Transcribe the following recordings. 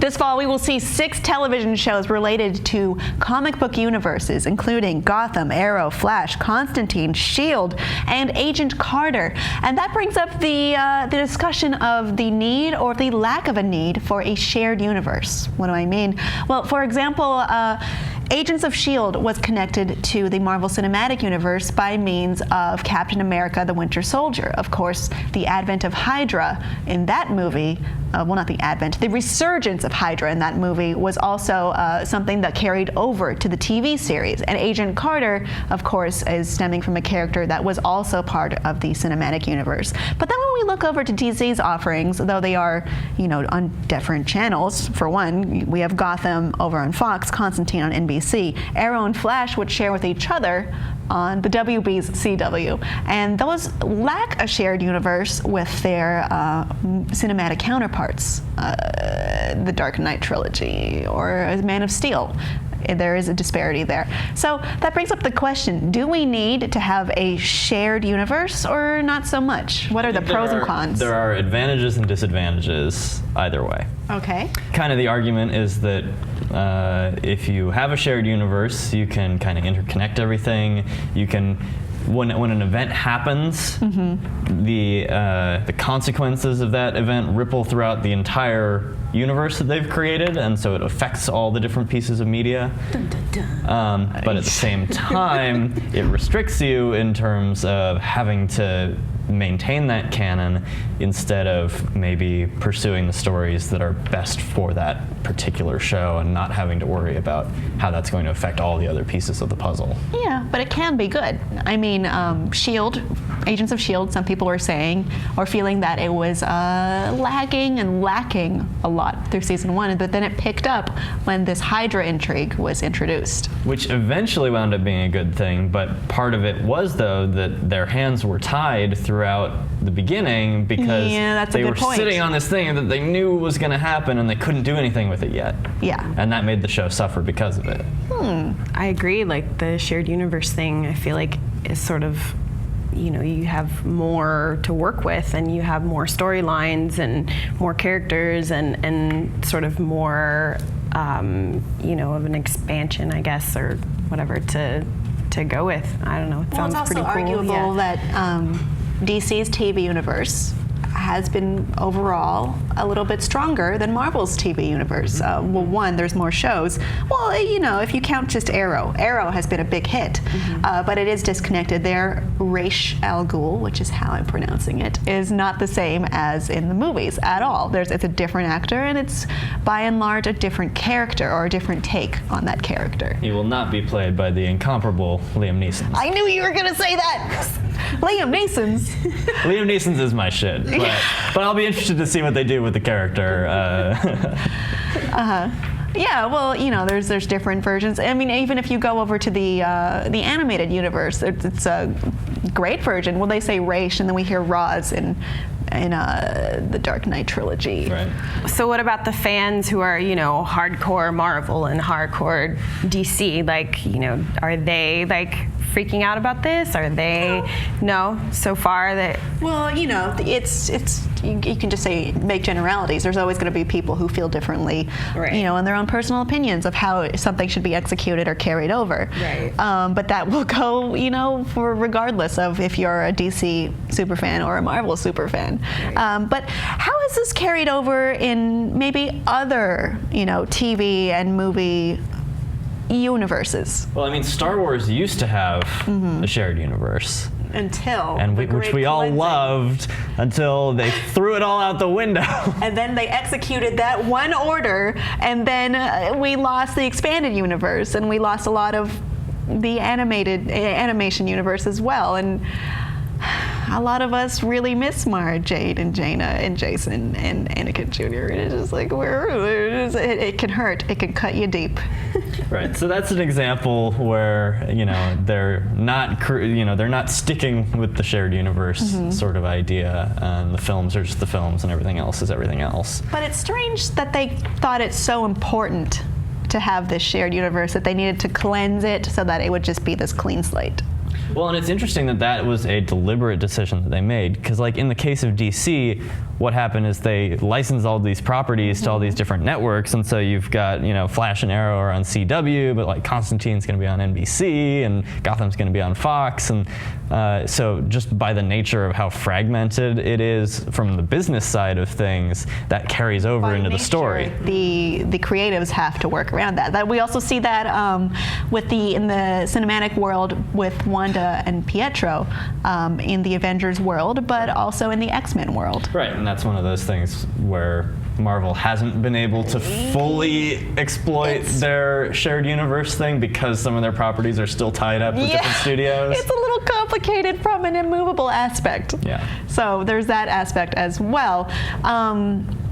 This fall, we will see 6 television shows related to comic book universes, including Gotham, Arrow, Flash, Constantine, S.H.I.E.L.D., and Agent Carter. And that brings up the discussion of the need or the lack of a need for a shared universe. What do I mean? Well, for example, Agents of S.H.I.E.L.D. was connected to the Marvel Cinematic Universe by means of Captain America: The Winter Soldier. Of course, the advent of Hydra in that movie, well, not the advent, the resurgence of Hydra in that movie was also something that carried over to the TV series. And Agent Carter, of course, is stemming from a character that was also part of the cinematic universe. But then when we look over to DC's offerings, though they are, on different channels, for one, we have Gotham over on Fox, Constantine on NBC. Arrow and Flash would share with each other on the WB's CW, and those lack a shared universe with their cinematic counterparts, the Dark Knight trilogy or Man of Steel. There is a disparity there. So that brings up the question, do we need to have a shared universe or not so much? What are the pros and cons? There are advantages and disadvantages either way. Okay. Kind of the argument is that if you have a shared universe, you can kind of interconnect everything. You can, when an event happens, the consequences of that event ripple throughout the entire universe that they've created, and so it affects all the different pieces of media. Dun, dun, dun. But at the same time, it restricts you in terms of having to maintain that canon instead of maybe pursuing the stories that are best for that particular show and not having to worry about how that's going to affect all the other pieces of the puzzle. Yeah, but it can be good. I mean, S.H.I.E.L.D., Agents of S.H.I.E.L.D., some people were saying or feeling that it was lagging and lacking a lot through season 1, but then it picked up when this Hydra intrigue was introduced. Which eventually wound up being a good thing, but part of it was, though, that their hands were tied throughout the beginning because they were sitting on this thing that they knew was going to happen and they couldn't do anything with it yet. Yeah. And that made the show suffer because of it. I agree. Like the shared universe thing, I feel like is sort of, you have more to work with and you have more storylines and more characters and sort of more, of an expansion, I guess, or whatever to go with. I don't know. It sounds pretty cool. It's also arguable that DC's TV universe has been overall a little bit stronger than Marvel's TV universe. Well, one, there's more shows. Well, if you count just Arrow has been a big hit, but it is disconnected. Their Ra's al Ghul, which is how I'm pronouncing it, is not the same as in the movies at all. It's a different actor, and it's by and large a different character or a different take on that character. He will not be played by the incomparable Liam Neeson. I knew you were going to say that! Liam Neeson's. Liam Neeson's is my shit, but I'll be interested to see what they do with the character. Yeah, well, there's different versions. I mean, even if you go over to the animated universe, it's a great version. Well, they say Ra's, and then we hear Roz in the Dark Knight trilogy. Right. So what about the fans who are, hardcore Marvel and hardcore DC? Like, are they freaking out about this? Are they no so far that? Well, it's you can just say make generalities. There's always going to be people who feel differently, right. And their own personal opinions of how something should be executed or carried over. Right. But that will go, for regardless of if you're a DC superfan or a Marvel superfan. Right. But how is this carried over in maybe other, TV and movie universes? Well, I mean, Star Wars used to have a shared universe. Which we all loved until they threw it all out the window. And then they executed that one order, and then we lost the expanded universe, and we lost a lot of the animation universe as well. And a lot of us really miss Mara, Jade, and Jaina, and Jason, and Anakin Jr. And it's just like, it can hurt. It can cut you deep. Right. So that's an example where they're not sticking with the shared universe sort of idea. The films are just the films, and everything else is everything else. But it's strange that they thought it's so important to have this shared universe that they needed to cleanse it so that it would just be this clean slate. Well, and it's interesting that that was a deliberate decision that they made, because like in the case of DC, what happened is they licensed all these properties to all these different networks, and so you've got, you know, Flash and Arrow are on CW, but like Constantine's going to be on NBC, and Gotham's going to be on Fox, and so just by the nature of how fragmented it is from the business side of things, that carries over By into the nature, story. The creatives have to work around that. We also see that in the cinematic world with Wanda and Pietro in the Avengers world, but also in the X-Men world. Right, and that's one of those things where Marvel hasn't been able to fully exploit their shared universe thing because some of their properties are still tied up with different studios. It's a little complicated from an immovable aspect. Yeah. So there's that aspect as well.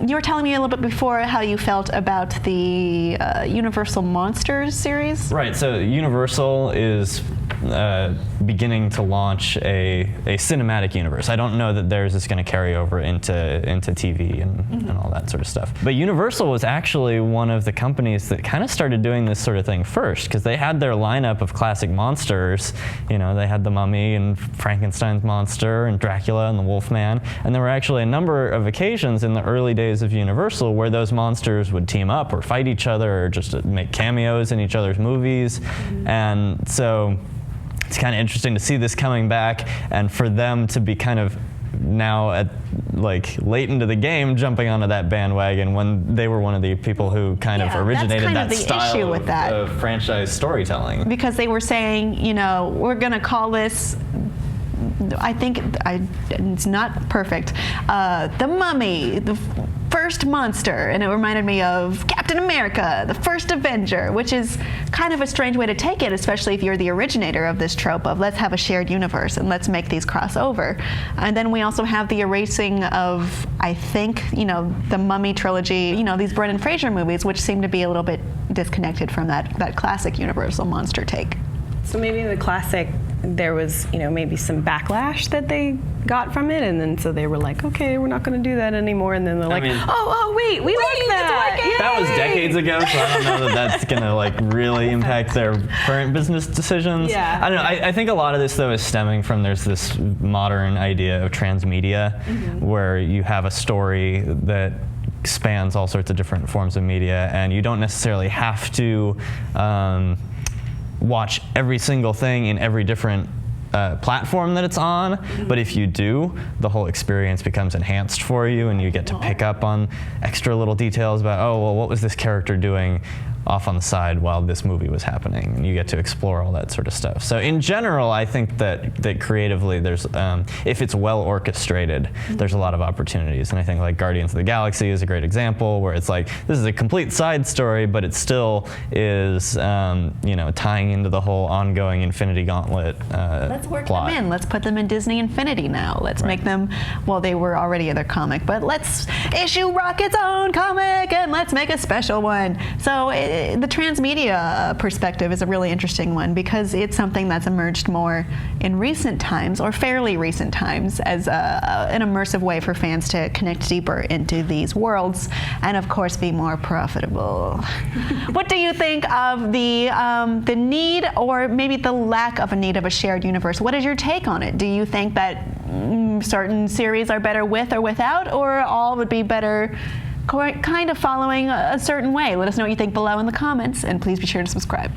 You were telling me a little bit before how you felt about the Universal Monsters series. Right, so Universal is beginning to launch a cinematic universe. I don't know that theirs is going to carry over into TV and all that sort of stuff. But Universal was actually one of the companies that kind of started doing this sort of thing first, because they had their lineup of classic monsters. You know, they had the Mummy and Frankenstein's monster and Dracula and the Wolfman, and there were actually a number of occasions in the early days of Universal where those monsters would team up or fight each other or just make cameos in each other's movies. And so it's kind of interesting to see this coming back, and for them to be kind of now at like late into the game jumping onto that bandwagon when they were one of the people who kind of originated kind that of the style issue with that. of franchise storytelling. Because they were saying, you know, we're going to call this, I think it's not perfect, the Mummy, the first monster, and it reminded me of Captain America, the first Avenger, which is kind of a strange way to take it, especially if you're the originator of this trope of let's have a shared universe and let's make these cross over. And then we also have the erasing of, I think, you know, the Mummy trilogy, you know, these Brendan Fraser movies, which seem to be a little bit disconnected from that classic Universal monster take. So maybe the classic, there was, you know, maybe some backlash that they got from it, and then so they were like, okay, we're not going to do that anymore, and then they're like, wait, we like that. That was decades ago, so I don't know that that's going to like really impact their current business decisions. Yeah. I don't know. I think a lot of this though is stemming from there's this modern idea of transmedia, where you have a story that spans all sorts of different forms of media, and you don't necessarily have to watch every single thing in every different platform that it's on, but if you do, the whole experience becomes enhanced for you, and you get to pick up on extra little details about, oh, well, what was this character doing off on the side while this movie was happening, and you get to explore all that sort of stuff. So in general, I think that creatively there's, if it's well orchestrated, there's a lot of opportunities, and I think like Guardians of the Galaxy is a great example where it's like, this is a complete side story, but it still is, you know, tying into the whole ongoing Infinity Gauntlet Let's work plot. them in. Let's put them in Disney Infinity now. Let's make them, well, they were already in their comic, but let's issue Rocket's own comic and let's make a special one. So the transmedia perspective is a really interesting one because it's something that's emerged more in recent times, or fairly recent times, as an immersive way for fans to connect deeper into these worlds and, of course, be more profitable. What do you think of the need, or maybe the lack of a need, of a shared universe? What is your take on it? Do you think that certain series are better with or without, or all would be better kind of following a certain way? Let us know what you think below in the comments, and please be sure to subscribe.